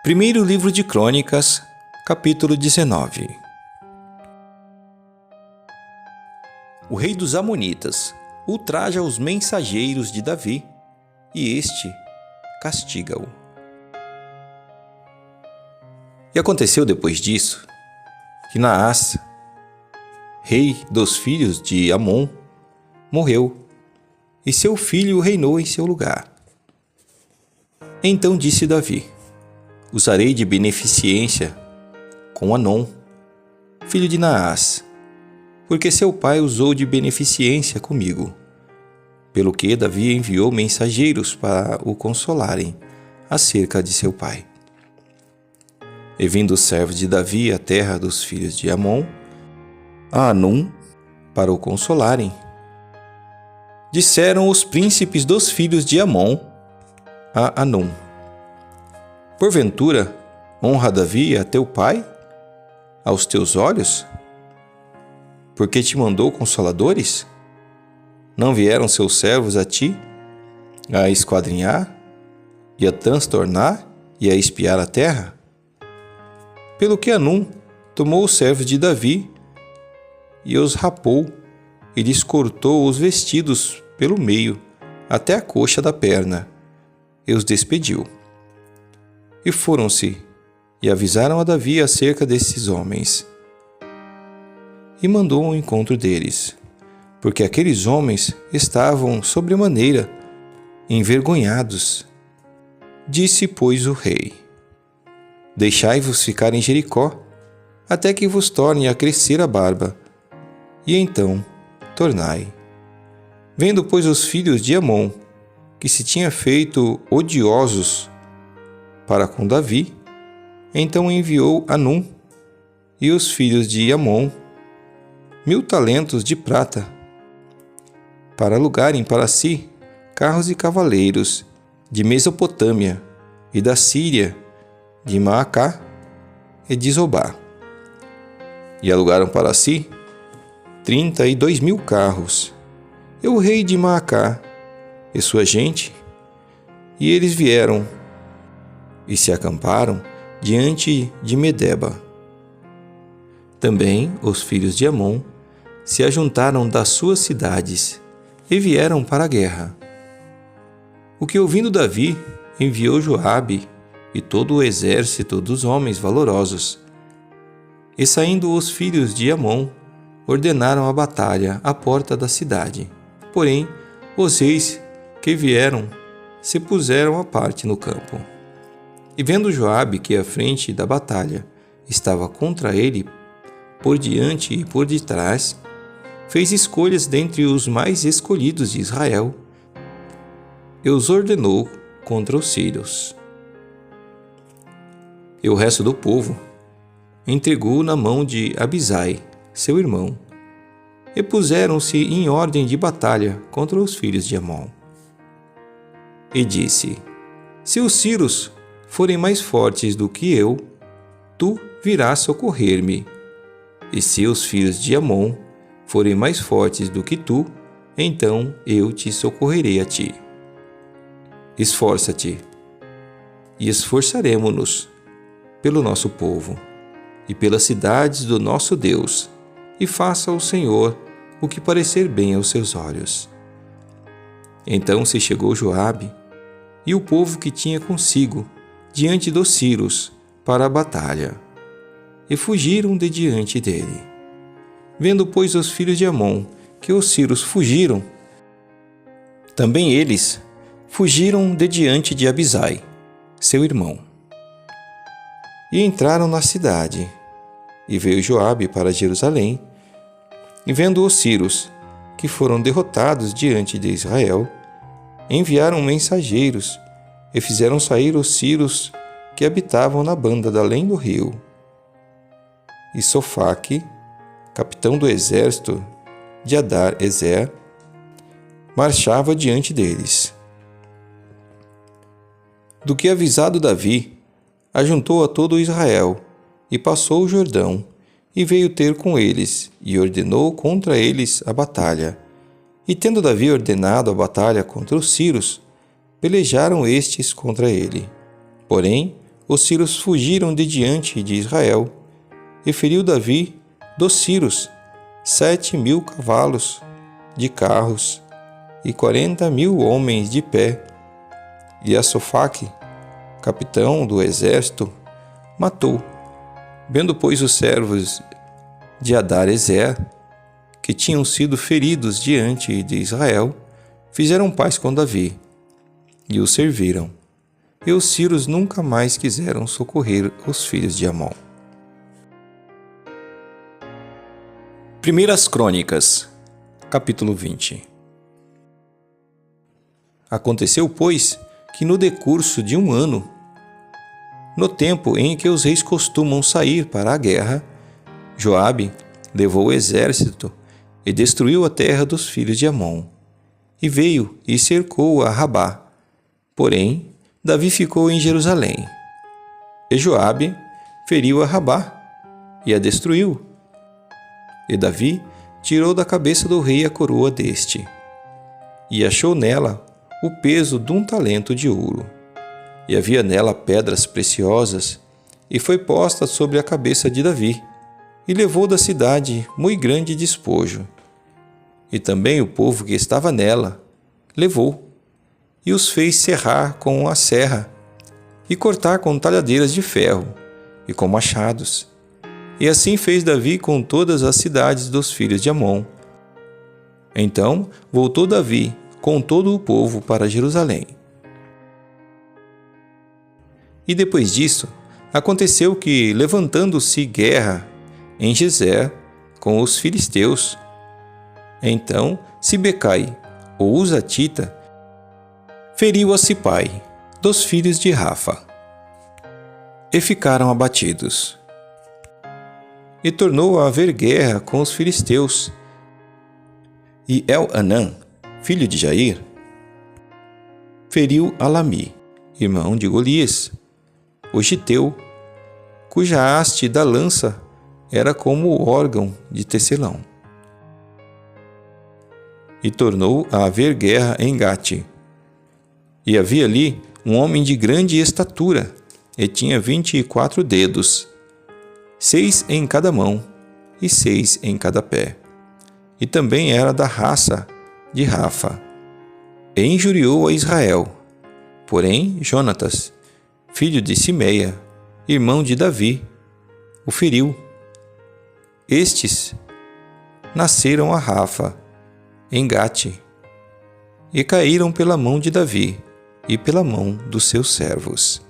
Primeiro livro de Crônicas, capítulo 19. O rei dos Amonitas ultraja os mensageiros de Davi, e este castiga-o. E aconteceu depois disso, que Naás, rei dos filhos de Amon, morreu, e seu filho reinou em seu lugar. Então disse Davi: usarei de beneficência com Anom, filho de Naás, porque seu pai usou de beneficência comigo. Pelo que Davi enviou mensageiros para o consolarem acerca de seu pai. E vindo os servos de Davi à terra dos filhos de Amon, a Anum, para o consolarem, disseram os príncipes dos filhos de Amon a Anum: porventura, honra Davi a teu pai, aos teus olhos? Porque te mandou consoladores? Não vieram seus servos a ti, a esquadrinhar, e a transtornar, e a espiar a terra? Pelo que Anum tomou os servos de Davi, e os rapou, e lhes cortou os vestidos pelo meio, até a coxa da perna, e os despediu. E foram-se, e avisaram a Davi acerca desses homens. E mandou ao encontro deles, porque aqueles homens estavam sobremaneira envergonhados. Disse, pois, o rei: deixai-vos ficar em Jericó, até que vos torne a crescer a barba, e então tornai. Vendo, pois, os filhos de Amon, que se tinha feito odiosos para com Davi, então enviou Anum e os filhos de Amon 1000 talentos de prata, para alugarem para si carros e cavaleiros de Mesopotâmia e da Síria, de Maacá e de Zobá. E alugaram para si 32.000 carros, e o rei de Maacá e sua gente, e eles vieram e se acamparam diante de Medeba. Também os filhos de Amon se ajuntaram das suas cidades e vieram para a guerra. O que ouvindo Davi, enviou Joabe e todo o exército dos homens valorosos. E saindo os filhos de Amon, ordenaram a batalha à porta da cidade. Porém, os reis que vieram se puseram à parte no campo. E vendo Joabe que a frente da batalha estava contra ele, por diante e por detrás, fez escolhas dentre os mais escolhidos de Israel, e os ordenou contra os sírios. E o resto do povo entregou na mão de Abisai, seu irmão, e puseram-se em ordem de batalha contra os filhos de Amon. E disse: se os sírios forem mais fortes do que eu, tu virás socorrer-me. E se os filhos de Amon forem mais fortes do que tu, então eu te socorrerei a ti. Esforça-te, e esforçaremo-nos pelo nosso povo e pelas cidades do nosso Deus, e faça o Senhor o que parecer bem aos seus olhos. Então se chegou Joabe e o povo que tinha consigo diante dos sírios para a batalha, e fugiram de diante dele. Vendo, pois, os filhos de Amon que os sírios fugiram, também eles fugiram de diante de Abisai, seu irmão. E entraram na cidade, e veio Joabe para Jerusalém, e vendo os sírios, que foram derrotados diante de Israel, enviaram mensageiros, e fizeram sair os sírios que habitavam na banda da além do rio. E Sofaque, capitão do exército de Adar-ezer, marchava diante deles. Do que avisado Davi, ajuntou a todo Israel, e passou o Jordão, e veio ter com eles, e ordenou contra eles a batalha. E tendo Davi ordenado a batalha contra os sírios, pelejaram estes contra ele. Porém, os sírios fugiram de diante de Israel, e feriu Davi dos sírios 7.000 cavalos de carros e 40.000 homens de pé. E Asofaque, capitão do exército, matou. Vendo, pois, os servos de Adar-ezer, que tinham sido feridos diante de Israel, fizeram paz com Davi e o serviram. E os sírios nunca mais quiseram socorrer os filhos de Amon. Primeiras Crônicas, capítulo 20. Aconteceu, pois, que no decurso de um ano, no tempo em que os reis costumam sair para a guerra, Joabe levou o exército e destruiu a terra dos filhos de Amon, e veio e cercou a Rabá. Porém, Davi ficou em Jerusalém. E Joabe feriu a Rabá e a destruiu. E Davi tirou da cabeça do rei a coroa deste, e achou nela o peso de um talento de ouro. E havia nela pedras preciosas, e foi posta sobre a cabeça de Davi, e levou da cidade muito grande despojo. E também o povo que estava nela levou, e os fez serrar com a serra, e cortar com talhadeiras de ferro, e com machados. E assim fez Davi com todas as cidades dos filhos de Amon. Então voltou Davi com todo o povo para Jerusalém. E depois disso, aconteceu que, levantando-se guerra em Gezer com os filisteus, então Sibecai, o Uzatita, feriu a Sipai, dos filhos de Rafa, e ficaram abatidos. E tornou a haver guerra com os filisteus. E El-Anã, filho de Jair, feriu Alami, irmão de Golias, o giteu, cuja haste da lança era como o órgão de tecelão. E tornou a haver guerra em Gate. E havia ali um homem de grande estatura, e tinha 24 dedos, 6 em cada mão e 6 em cada pé. E também era da raça de Rafa, e injuriou a Israel. Porém, Jonatas, filho de Simeia, irmão de Davi, o feriu. Estes nasceram a Rafa, em Gate, e caíram pela mão de Davi e pela mão dos seus servos.